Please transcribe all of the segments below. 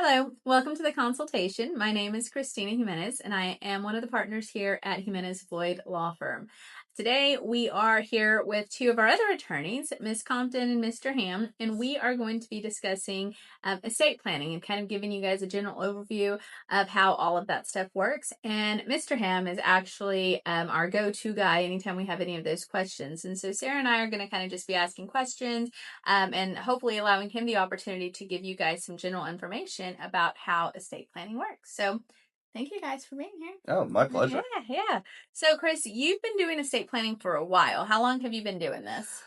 Hello, welcome to the Consultation. My name is Christina Jimenez, and I am one of the partners here at Jimenez Floyd Law Firm. Today, we are here with two of our other attorneys, Ms. Compton and Mr. Hamm, and we are going to be discussing estate planning and kind of giving you guys a general overview of how all of that stuff works. And Mr. Hamm is actually our go-to guy anytime we have any of those questions. And so Sarah and I are going to kind of just be asking questions and hopefully allowing him the opportunity to give you guys some general information about how estate planning works. So thank you guys for being here. Oh, my pleasure. Yeah. So Chris, you've been doing estate planning for a while. How long have you been doing this?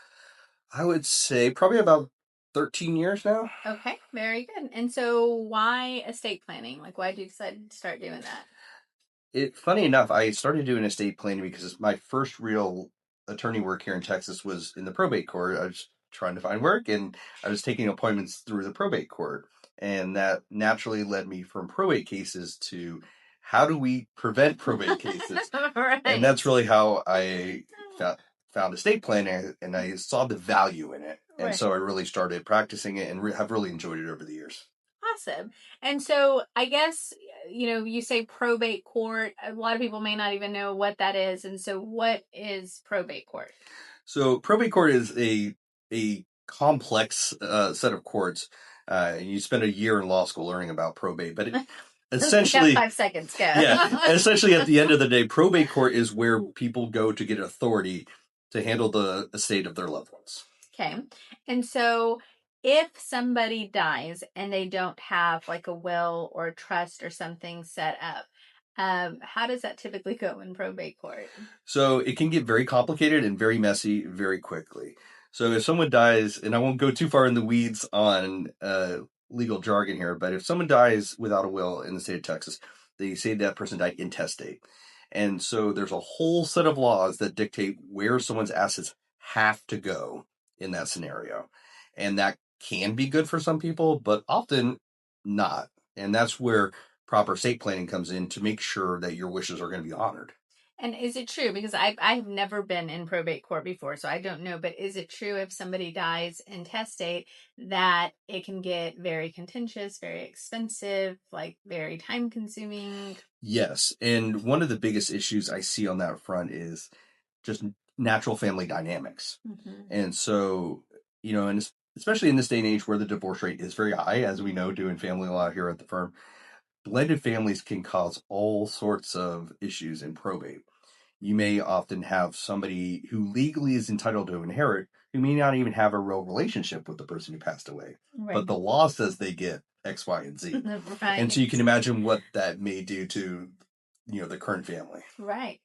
I would say probably about 13 years now. Okay, very good. And so why estate planning? Like, why did you decide to start doing that? Funny enough, I started doing estate planning because my first real attorney work here in Texas was in the probate court. I was trying to find work and I was taking appointments through the probate court. And that naturally led me from probate cases to how do we prevent probate cases? Right. And that's really how I found estate planning, and I saw the value in it. And Right. so I really started practicing it and have really enjoyed it over the years. Awesome. And so I guess, you say probate court. A lot of people may not even know what that is. And so what is probate court? So probate court is a complex set of courts. You spend a year in law school learning about probate, but essentially, 5 seconds, go. Yeah, essentially at the end of the day, probate court is where people go to get authority to handle the estate of their loved ones. Okay. And so if somebody dies and they don't have like a will or a trust or something set up, how does that typically go in probate court? So it can get very complicated and very messy very quickly. So if someone dies, and I won't go too far in the weeds on legal jargon here, but if someone dies without a will in the state of Texas, they say that person died intestate. And so there's a whole set of laws that dictate where someone's assets have to go in that scenario. And that can be good for some people, but often not. And that's where proper estate planning comes in to make sure that your wishes are going to be honored. And is it true? Because I've never been in probate court before, so I don't know. But is it true if somebody dies intestate that it can get very contentious, very expensive, like very time consuming? Yes. And one of the biggest issues I see on that front is just natural family dynamics. Mm-hmm. And so, and especially in this day and age where the divorce rate is very high, as we know, doing family law here at the firm, blended families can cause all sorts of issues in probate. You may often have somebody who legally is entitled to inherit who may not even have a real relationship with the person who passed away. Right. But the law says they get X, Y, and Z. Right. And so you can imagine what that may do to, the current family. Right.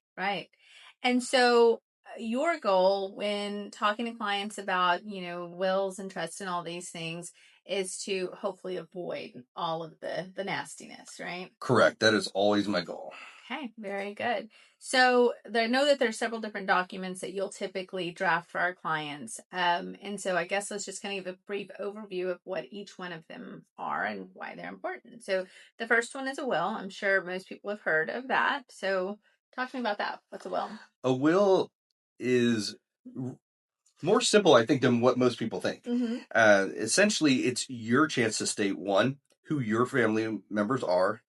And so your goal when talking to clients about, wills and trusts and all these things is to hopefully avoid all of the nastiness, right? Correct. That is always my goal. Okay, very good. So I know that there's several different documents that you'll typically draft for our clients. And so I guess let's just kind of give a brief overview of what each one of them are and why they're important. So the first one is a will. I'm sure most people have heard of that. So talk to me about that. What's a will? A will is more simple, I think, than what most people think. Mm-hmm. Essentially, it's your chance to state, one, who your family members are,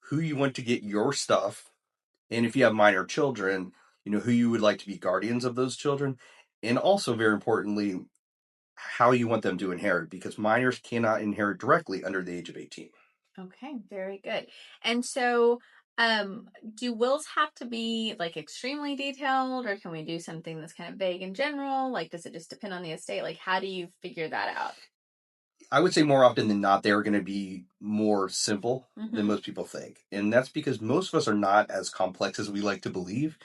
who you want to get your stuff, and if you have minor children, who you would like to be guardians of those children, and also, very importantly, how you want them to inherit, because minors cannot inherit directly under the age of 18. Okay, very good. And so do wills have to be like extremely detailed, or can we do something that's kind of vague in general? Like, does it just depend on the estate? Like, how do you figure that out? I would say more often than not, they're going to be more simple than most people think. And that's because most of us are not as complex as we like to believe.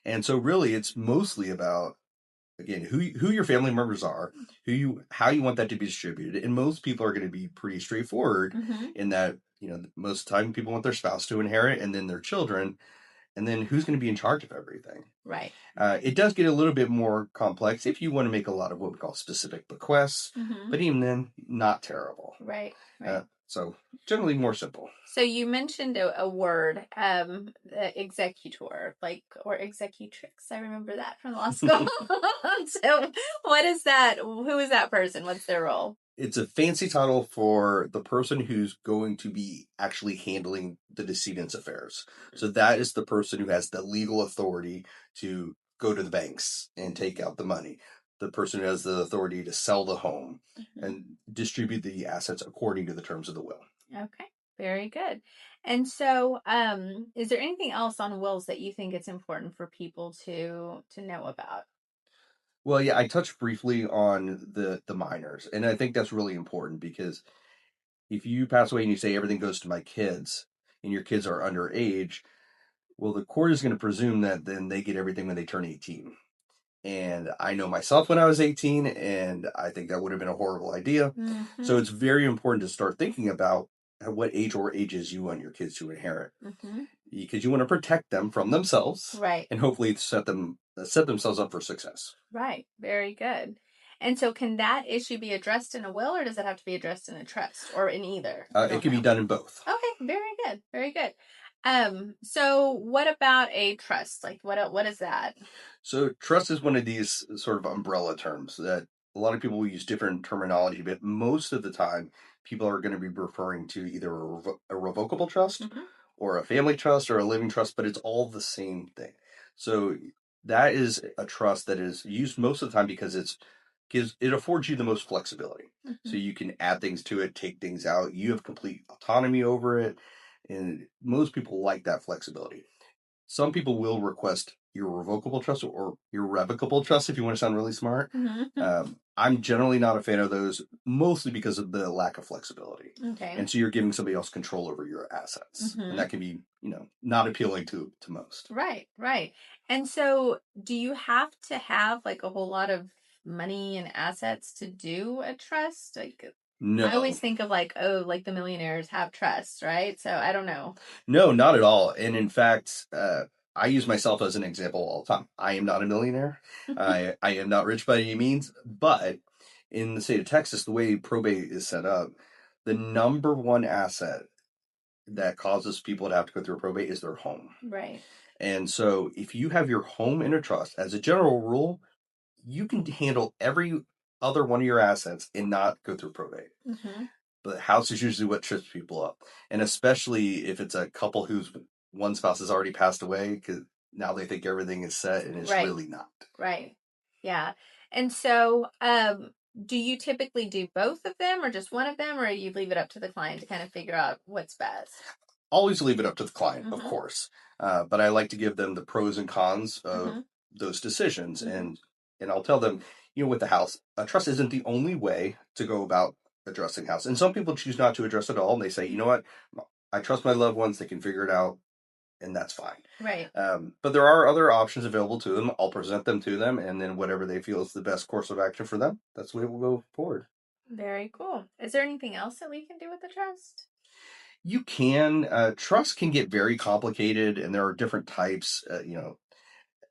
And so really it's mostly about, again, who your family members are, how you want that to be distributed. And most people are going to be pretty straightforward in that, most of the time people want their spouse to inherit and then their children. And then who's going to be in charge of everything? Right. It does get a little bit more complex if you want to make a lot of what we call specific bequests, but even then, not terrible. Right. So generally more simple. So you mentioned a word, executor, or executrix. I remember that from law school. So what is that? Who is that person? What's their role? It's a fancy title for the person who's going to be actually handling the decedent's affairs. So that is the person who has the legal authority to go to the banks and take out the money. The person who has the authority to sell the home and distribute the assets according to the terms of the will. Okay, very good. And so, is there anything else on wills that you think it's important for people to know about? Well, yeah, I touched briefly on the minors, and I think that's really important because if you pass away and you say everything goes to my kids, and your kids are underage, well, the court is going to presume that then they get everything when they turn 18. And I know myself when I was 18, and I think that would have been a horrible idea. So it's very important to start thinking about at what age or ages you want your kids to inherit, because you want to protect them from themselves, Right. and hopefully set themselves up for success. Right. Very good. And so, can that issue be addressed in a will, or does it have to be addressed in a trust, or in either? It can be done in both. Okay, very good. Very good. So what about a trust? Like what is that? So trust is one of these sort of umbrella terms that a lot of people will use different terminology, but most of the time people are going to be referring to either a revocable trust or a family trust or a living trust, but it's all the same thing. So that is a trust that is used most of the time because it affords you the most flexibility. So you can add things to it, take things out. You have complete autonomy over it, and most people like that flexibility. Some people will request irrevocable trust or irrevocable trust if you want to sound really smart. I'm generally not a fan of those, mostly because of the lack of flexibility. Okay. And so you're giving somebody else control over your assets. And that can be, not appealing to most. Right, right. And so do you have to have like a whole lot of money and assets to do a trust? Like No. I always think of like, oh, like the millionaires have trusts, right? So I don't know. No, not at all. And in fact, I use myself as an example all the time. I am not a millionaire. I am not rich by any means, but in the state of Texas, the way probate is set up, the number one asset that causes people to have to go through a probate is their home. Right. And so if you have your home in a trust, as a general rule, you can handle every other one of your assets and not go through probate. But the house is usually what trips people up. And especially if it's a couple whose one spouse has already passed away, because now they think everything is set and it's really not. Right. Yeah. And so, do you typically do both of them or just one of them, or you leave it up to the client to kind of figure out what's best? Always leave it up to the client, of course. But I like to give them the pros and cons of those decisions. And I'll tell them, with the house, a trust isn't the only way to go about addressing house. And some people choose not to address it at all. And they say, you know what? I trust my loved ones. They can figure it out. And that's fine. Right. But there are other options available to them. I'll present them to them. And then whatever they feel is the best course of action for them, that's the way we'll go forward. Very cool. Is there anything else that we can do with the trust? You can. Trust can get very complicated, and there are different types.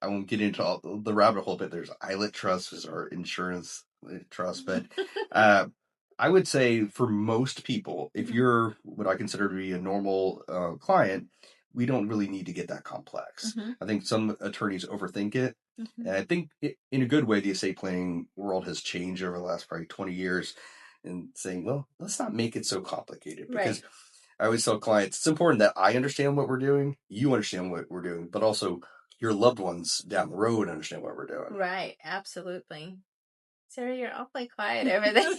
I won't get into all the rabbit hole, but there's ILET trusts or insurance trust. But I would say for most people, if you're what I consider to be a normal client, we don't really need to get that complex. I think some attorneys overthink it. And I think in a good way, the estate planning world has changed over the last probably 20 years in saying, well, let's not make it so complicated. Because I always tell clients, it's important that I understand what we're doing, you understand what we're doing, but also your loved ones down the road understand what we're doing. Right. Absolutely. Sarah, you're awfully quiet over there.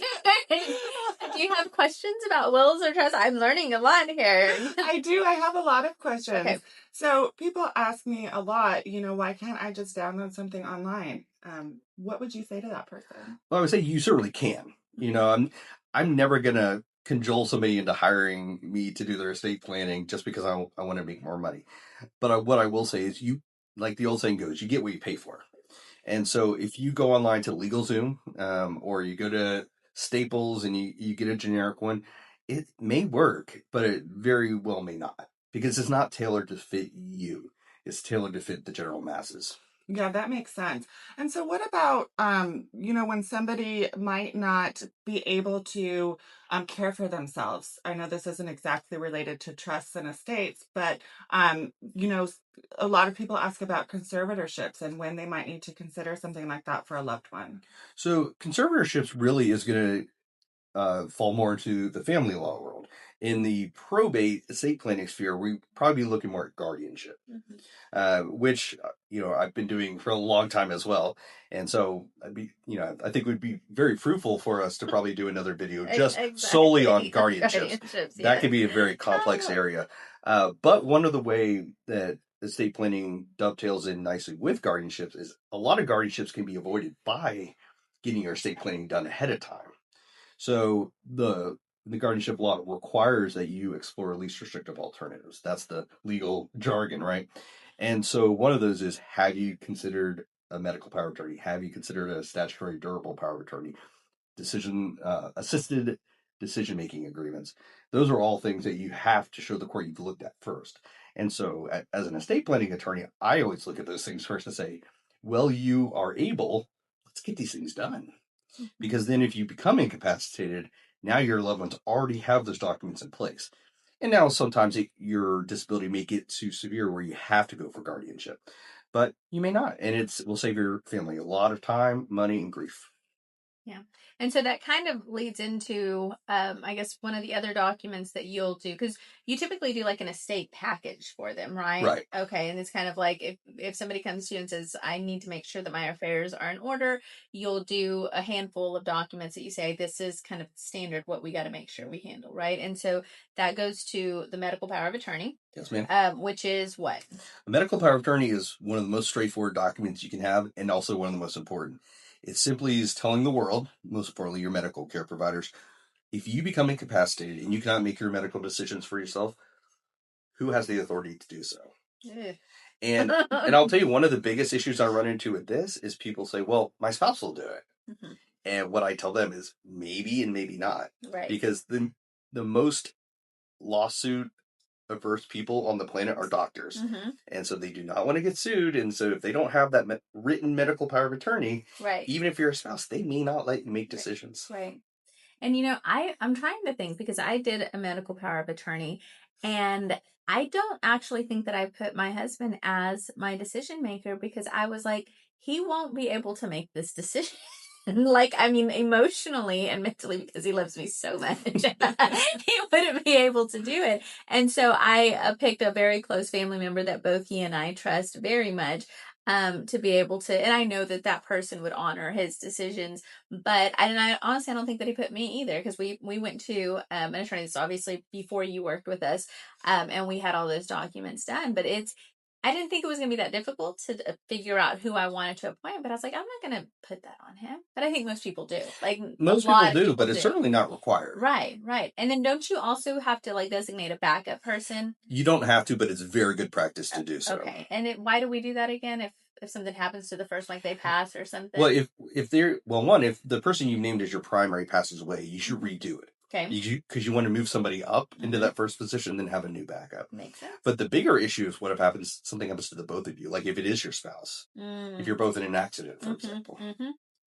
Do you have questions about wills or trusts? I'm learning a lot here. I do. I have a lot of questions. Okay. So people ask me a lot, why can't I just download something online? What would you say to that person? Well, I would say you certainly can. I'm never gonna cajole somebody into hiring me to do their estate planning just because I want to make more money. But what I will say is, you, like the old saying goes, you get what you pay for. And so if you go online to LegalZoom, or you go to Staples and you get a generic one, it may work, but it very well may not, because it's not tailored to fit you. It's tailored to fit the general masses. Yeah, that makes sense. And so what about, when somebody might not be able to care for themselves? I know this isn't exactly related to trusts and estates, but, a lot of people ask about conservatorships and when they might need to consider something like that for a loved one. So conservatorships really is going to fall more into the family law world. In the probate estate planning sphere, we probably be looking more at guardianship, which I've been doing for a long time as well. And so I think it would be very fruitful for us to probably do another video just solely on guardianships. That can be a very complex area. But one of the way that estate planning dovetails in nicely with guardianships is a lot of guardianships can be avoided by getting your estate planning done ahead of time. So the guardianship law requires that you explore least restrictive alternatives. That's the legal jargon, right? And so one of those is, have you considered a medical power of attorney? Have you considered a statutory durable power of attorney? Assisted decision-making agreements. Those are all things that you have to show the court you've looked at first. And so as an estate planning attorney, I always look at those things first and say, well, you are able, let's get these things done. Because then if you become incapacitated, now your loved ones already have those documents in place. And now sometimes your disability may get too severe where you have to go for guardianship. But you may not. And it will save your family a lot of time, money, and grief. Yeah. And so that kind of leads into, I guess, one of the other documents that you'll do, because you typically do like an estate package for them, right? Right. Okay. And it's kind of like if somebody comes to you and says, I need to make sure that my affairs are in order, you'll do a handful of documents that you say, this is kind of standard what we got to make sure we handle, right? And so that goes to the medical power of attorney. Yes, ma'am. Which is what? A medical power of attorney is one of the most straightforward documents you can have, and also one of the most important. It simply is telling the world, most importantly your medical care providers, if you become incapacitated and you cannot make your medical decisions for yourself, who has the authority to do so? And I'll tell you, one of the biggest issues I run into with this is people say, well, my spouse will do it. And what I tell them is maybe and maybe not. Right. Because the most lawsuit averse people on the planet are doctors. And so they do not want to get sued. And so if they don't have that written medical power of attorney, right, even if you're a spouse, they may not let you make decisions. Right. And I'm trying to think, because I did a medical power of attorney, and I don't actually think that I put my husband as my decision maker, because I was like, he won't be able to make this decision. Like, I mean, emotionally and mentally, because he loves me so much, he wouldn't be able to do it. And so I picked a very close family member that both he and I trust very much, to be able to, and I know that that person would honor his decisions. But I honestly, I don't think that he put me either, because we went to an attorney. This obviously before you worked with us, and we had all those documents done. But I didn't think it was going to be that difficult to figure out who I wanted to appoint, but I was like, I'm not going to put that on him. But I think most people do. Like, most people do, but it's certainly not required. Right, right. And then don't you also have to like designate a backup person? You don't have to, but it's very good practice to do so. Okay. And why do we do that again? If something happens to the first, like they pass or something? Well, if the person you named as your primary passes away, you should redo it. Okay. Because you want to move somebody up into that first position, then have a new backup. Makes sense. But the bigger issue is what if something happens to the both of you, like if it is your spouse, if you're both in an accident, for example.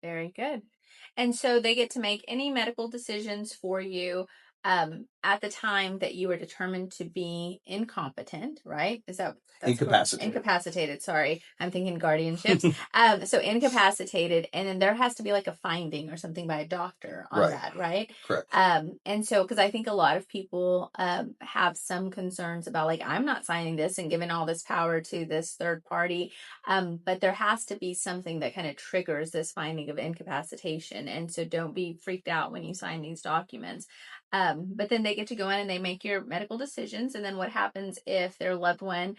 Very good. And so they get to make any medical decisions for you at the time that you were determined to be incompetent, right? That's incapacitated? Incapacitated. Sorry, I'm thinking guardianships. So incapacitated, and then there has to be like a finding or something by a doctor on that, right? Correct. And so, because I think a lot of people have some concerns about, like, I'm not signing this and giving all this power to this third party, but there has to be something that kind of triggers this finding of incapacitation. And so, don't be freaked out when you sign these documents. But then they get to go in and they make your medical decisions. And then what happens if their loved one,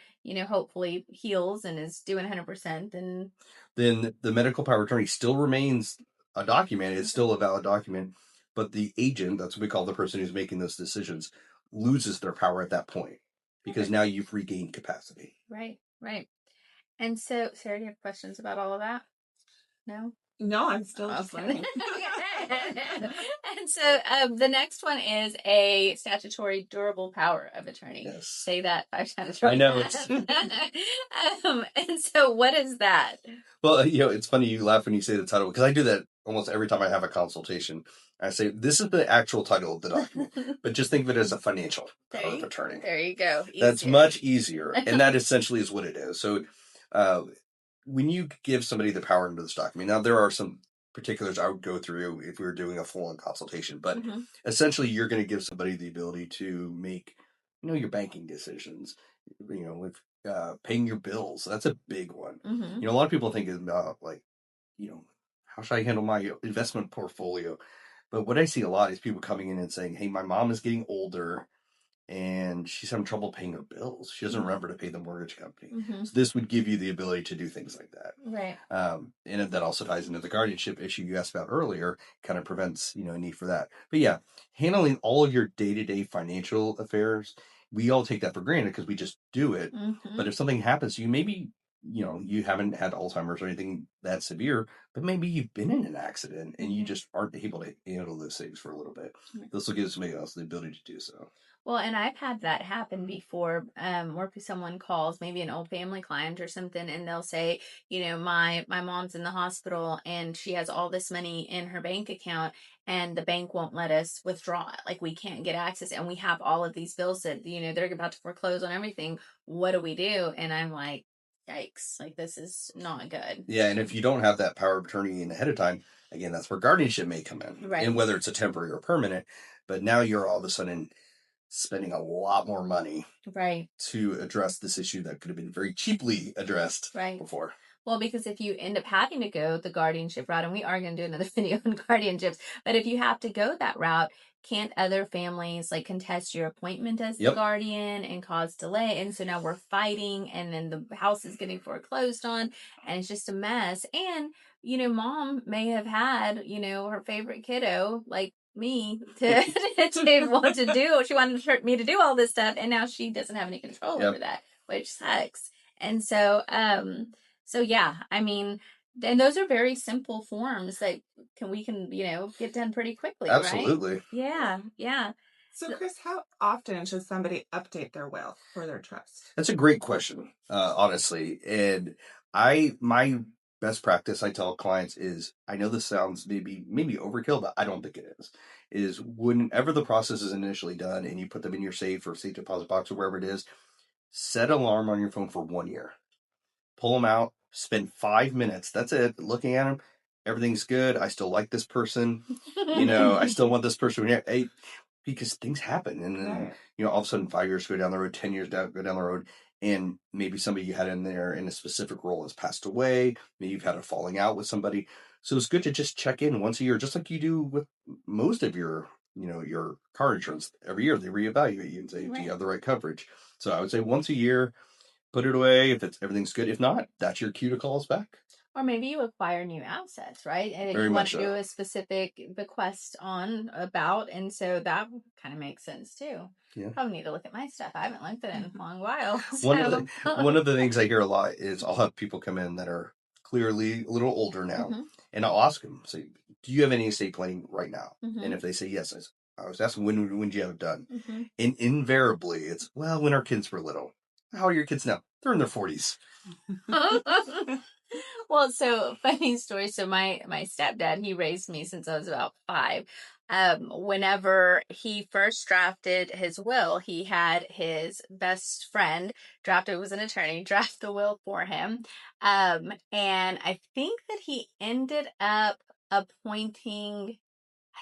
hopefully heals and is doing 100%? Then the medical power of attorney still remains a document. It's still a valid document, but the agent, that's what we call the person who's making those decisions, loses their power at that point, because now you've regained capacity. Right, right. And so, Sarah, do you have questions about all of that? No? No, I'm still just learning. And so the next one is a statutory durable power of attorney. Yes. Say that 5 times. I know. And so what is that? Well, it's funny you laugh when you say the title, because I do that almost every time I have a consultation. I say, this is the actual title of the document, but just think of it as a financial power of attorney. There you go. That's much easier. And that essentially is what it is. So when you give somebody the power into this document, now there are some particulars I would go through if we were doing a full-on consultation. But Mm-hmm. essentially, you're going to give somebody the ability to make, your banking decisions, with paying your bills. That's a big one. Mm-hmm. A lot of people think about like, how should I handle my investment portfolio? But what I see a lot is people coming in and saying, hey, my mom is getting older and she's having trouble paying her bills. She doesn't remember to pay the mortgage company. Mm-hmm. So this would give you the ability to do things like that. Right. And that also ties into the guardianship issue you asked about earlier, kind of prevents, a need for that. But yeah, handling all of your day-to-day financial affairs, we all take that for granted because we just do it. Mm-hmm. But if something happens to you, maybe, you haven't had Alzheimer's or anything that severe, but maybe you've been in an accident and you just aren't able to handle those things for a little bit. Right. This will give somebody else the ability to do so. Well, and I've had that happen before, where someone calls, maybe an old family client or something, and they'll say, my mom's in the hospital and she has all this money in her bank account and the bank won't let us withdraw it. Like we can't get access and we have all of these bills that, they're about to foreclose on everything. What do we do? And I'm like, yikes, like this is not good. Yeah, and if you don't have that power of attorney in ahead of time, again, that's where guardianship may come in. Right. And whether it's a temporary or permanent, but now you're all of a sudden spending a lot more money Right. to address this issue that could have been very cheaply addressed Right. before. Well, because if you end up having to go the guardianship route, and we are going to do another video on guardianships, but if you have to go that route, can't other families like contest your appointment as the guardian and cause delay? And so now we're fighting, and then the house is getting foreclosed on, and it's just a mess. And, mom may have had, her favorite kiddo, like me, to want to do. She wanted me to do all this stuff, and now she doesn't have any control over that, which sucks. And so, so yeah, I mean, and those are very simple forms that we can get done pretty quickly, Absolutely. right? Yeah, yeah. So, Chris, how often should somebody update their will for their trust? That's a great question, honestly. And my best practice I tell clients is, I know this sounds maybe overkill, but I don't think it is whenever the process is initially done and you put them in your safe or safe deposit box or wherever it is, set an alarm on your phone for 1 year. Pull them out, spend 5 minutes. That's it. Looking at them, everything's good. I still like this person. I still want this person here. Hey, because things happen, and then all of a sudden 5 years go down the road, 10 years go down the road, and maybe somebody you had in there in a specific role has passed away. Maybe you've had a falling out with somebody. So it's good to just check in once a year, just like you do with most of your your car insurance. Every year they reevaluate you and say, do you have the right coverage? So I would say once a year. Put it away if everything's good. If not, that's your cue to call us back. Or maybe you acquire new assets, right? And Very you want much to do a specific bequest about, and so that kind of makes sense too. Yeah. Probably need to look at my stuff. I haven't looked at it in a long while. One of the things I hear a lot is I'll have people come in that are clearly a little older now, and I'll ask them, say, do you have any estate planning right now? And if they say yes, I was asking, when did you have it done? And invariably it's, well, when our kids were little. How are your kids now? They're in their 40s. Well, so funny story. So my stepdad, he raised me since I was about 5. Whenever he first drafted his will, he had his best friend was an attorney, draft the will for him. And I think that he ended up appointing,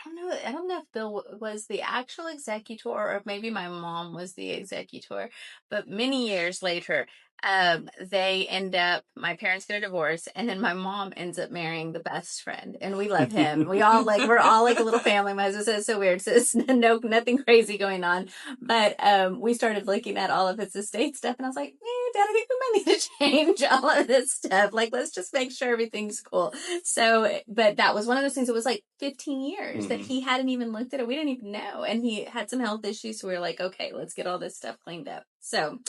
I don't know if Bill was the actual executor or if maybe my mom was the executor, but many years later, my parents get a divorce, and then my mom ends up marrying the best friend, and we love him. We're all like a little family. My husband says it's so weird. So it's nothing crazy going on. But we started looking at all of his estate stuff, and I was like, Dad, I think we might need to change all of this stuff. Like, let's just make sure everything's cool. So, but that was one of those things. It was like 15 years that he hadn't even looked at it. We didn't even know. And he had some health issues. So we were like, okay, let's get all this stuff cleaned up. So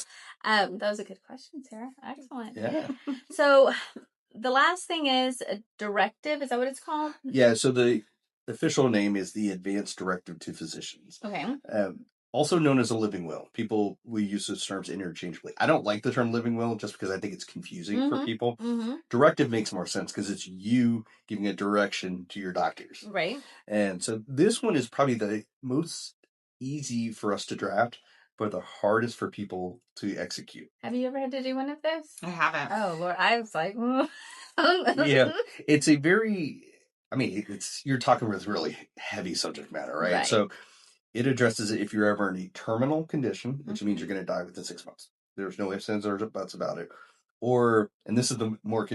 that was a good question, Sarah. Excellent. Yeah. So the last thing is a directive. Is that what it's called? Yeah. So the official name is the Advanced Directive to Physicians. Okay. Also known as a living will. People will use those terms interchangeably. I don't like the term living will just because I think it's confusing for people. Directive makes more sense because it's you giving a direction to your doctors. Right. And so this one is probably the most easy for us to draft, but the hardest for people to execute. Have you ever had to do one of those? I haven't. Oh, Lord. I was like, Yeah. It's a very I mean, you're talking with really heavy subject matter, right? Right. So it addresses it if you're ever in a terminal condition, which means you're going to die within 6 months. There's no ifs, ands, or buts about it. Or, and this is the more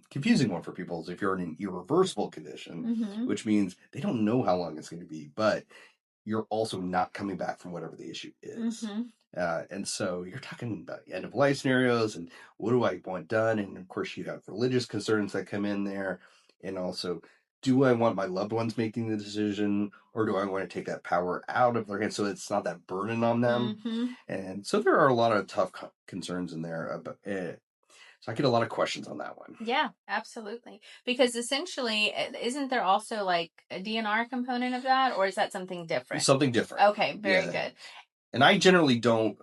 confusing one for people, is if you're in an irreversible condition, which means they don't know how long it's going to be, but you're also not coming back from whatever the issue is. And so you're talking about end of life scenarios and what do I want done? And of course, you have religious concerns that come in there. And also, do I want my loved ones making the decision, or do I want to take that power out of their hands so it's not that burden on them? And so there are a lot of tough concerns in there. So I get a lot of questions on that one. Yeah, absolutely. Because essentially, isn't there also like a DNR component of that, or is that something different? Something different. Okay, very good. And I generally don't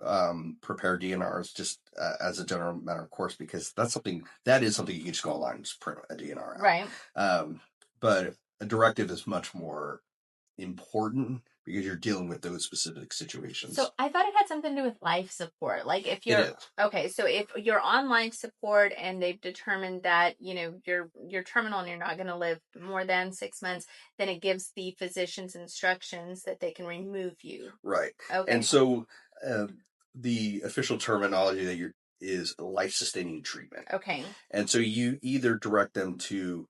prepare DNRs just as a general matter of course, because that is something you can just go online and just print a DNR out. Right. But a directive is much more important because you're dealing with those specific situations. So I thought it had something to do with life support. Like if you're okay, so if you're on life support and they've determined that, you're terminal and you're not going to live more than 6 months, then it gives the physicians instructions that they can remove you. Right. Okay. And so the official terminology is life-sustaining treatment. Okay. And so you either direct them to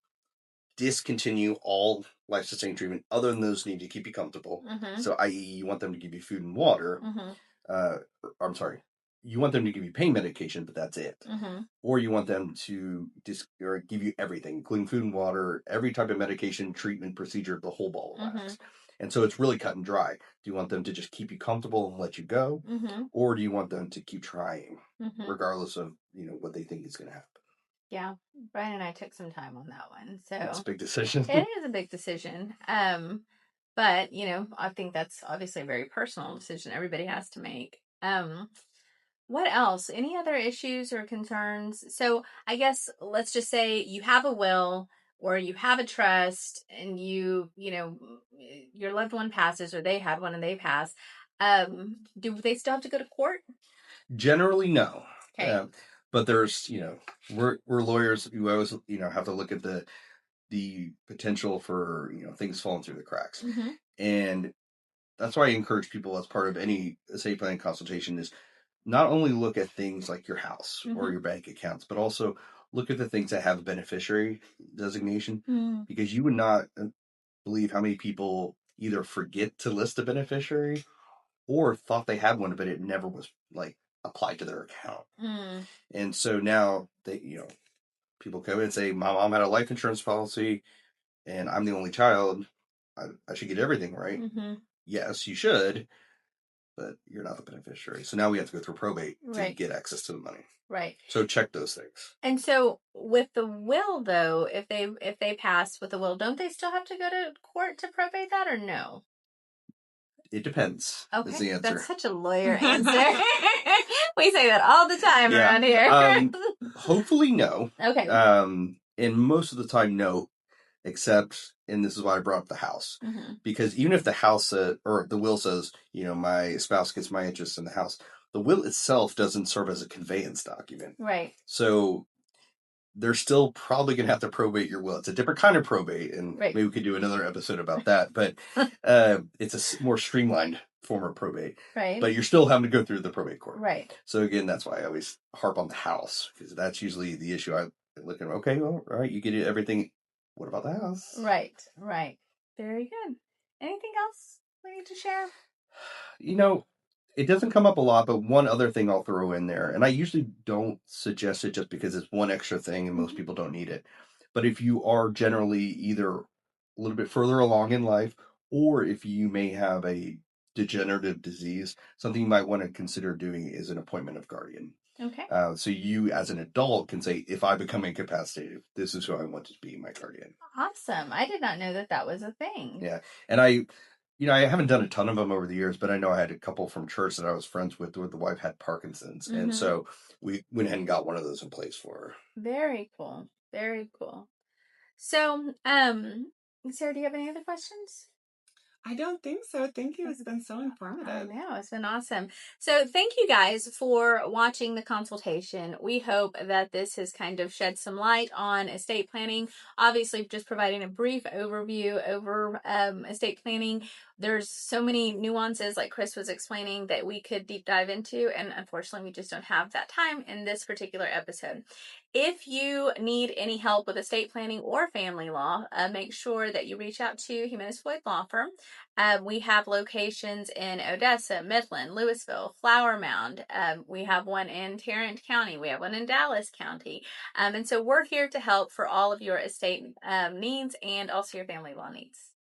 discontinue all life-sustaining treatment other than those need to keep you comfortable. So, i.e., you want them to give you food and water. I'm sorry, you want them to give you pain medication, but that's it. Or you want them to or give you everything, including food and water, every type of medication, treatment, procedure, the whole ball of wax. And so it's really cut and dry. Do you want them to just keep you comfortable and let you go? Or do you want them to keep trying, regardless of what they think is going to happen? Yeah, Brian and I took some time on that one. So it's a big decision. It is a big decision. But I think that's obviously a very personal decision everybody has to make. What else? Any other issues or concerns? So I guess let's just say you have a will or you have a trust and your loved one passes or they had one and they passed. Do they still have to go to court? Generally, no. Okay. But there's, we're lawyers. You always, have to look at the potential for, things falling through the cracks. And that's why I encourage people as part of any estate planning consultation is not only look at things like your house or your bank accounts, but also look at the things that have a beneficiary designation, because you would not believe how many people either forget to list a beneficiary or thought they had one, but it never was applied to their account. And so now people come in and say, my mom had a life insurance policy and I'm the only child. I should get everything, right? Yes, you should, but you're not the beneficiary. So now we have to go through probate to get access to the money. Right. So check those things. And so with the will, though, if they pass with the will, don't they still have to go to court to probate that or no? It depends. Okay, is the answer. That's such a lawyer answer. We say that all the time around here. Hopefully, no. Okay. And most of the time, no. Except, and this is why I brought up the house, because even if the house or the will says, my spouse gets my interest in the house, the will itself doesn't serve as a conveyance document. Right. So they're still probably going to have to probate your will. It's a different kind of probate, and maybe we could do another episode about that. But it's a more streamlined form of probate. Right. But you're still having to go through the probate court. Right. So again, that's why I always harp on the house, because that's usually the issue. I look at, okay, well, all right, you get everything. What about the house? Right. Very good. Anything else we need to share? It doesn't come up a lot, but one other thing I'll throw in there, and I usually don't suggest it just because it's one extra thing and most people don't need it. But if you are generally either a little bit further along in life, or if you may have a degenerative disease, something you might want to consider doing is an appointment of guardian. Okay. So you, as an adult, can say, if I become incapacitated, this is who I want to be my guardian. Awesome. I did not know that was a thing. Yeah. And I haven't done a ton of them over the years, but I know I had a couple from church that I was friends with where the wife had Parkinson's. And so we went ahead and got one of those in place for her. Very cool. Very cool. So, Sarah, do you have any other questions? I don't think so. Thank you. It's been so I informative. know, it's been awesome. So thank you guys for watching the consultation. We hope that this has kind of shed some light on estate planning. Obviously, just providing a brief overview over estate planning. There's so many nuances, like Chris was explaining, that we could deep dive into, and unfortunately, we just don't have that time in this particular episode. If you need any help with estate planning or family law, make sure that you reach out to Jimenez Floyd Law Firm. We have locations in Odessa, Midland, Louisville, Flower Mound. We have one in Tarrant County. We have one in Dallas County. And so we're here to help for all of your estate needs and also your family law needs.